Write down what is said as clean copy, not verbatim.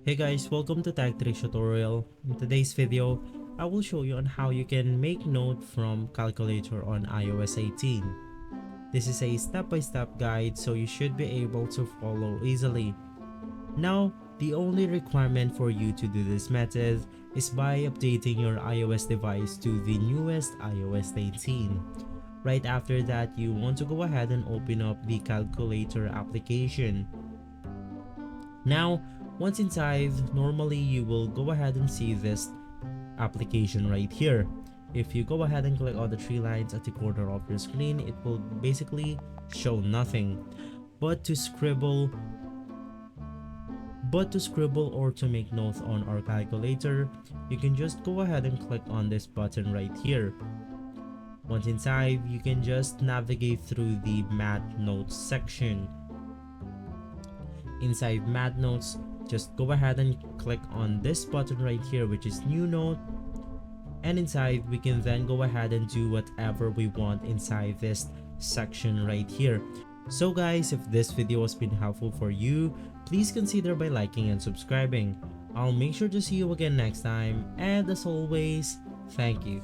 Hey guys, welcome to Tech Tricks tutorial. In today's video, I will show you on how you can make note from calculator on iOS 18. This is a step-by-step guide so you should be able to follow easily. Now, the only requirement for you to do this method is by updating your iOS device to the newest iOS 18. Right after that, you want to go ahead and open up the calculator application. Now, once inside, normally you will go ahead and see this application right here. If you go ahead and click on the three lines at the corner of your screen, it will basically show nothing. But to scribble or to make notes on our calculator, you can just go ahead and click on this button right here. Once inside, you can just navigate through the Math Notes section. Inside Math Notes, just go ahead and click on this button right here, which is New Note, and inside we can then go ahead and do whatever we want inside this section right here. So guys, if this video has been helpful for you, please consider by liking and subscribing. I'll make sure to see you again next time, and as always, thank you.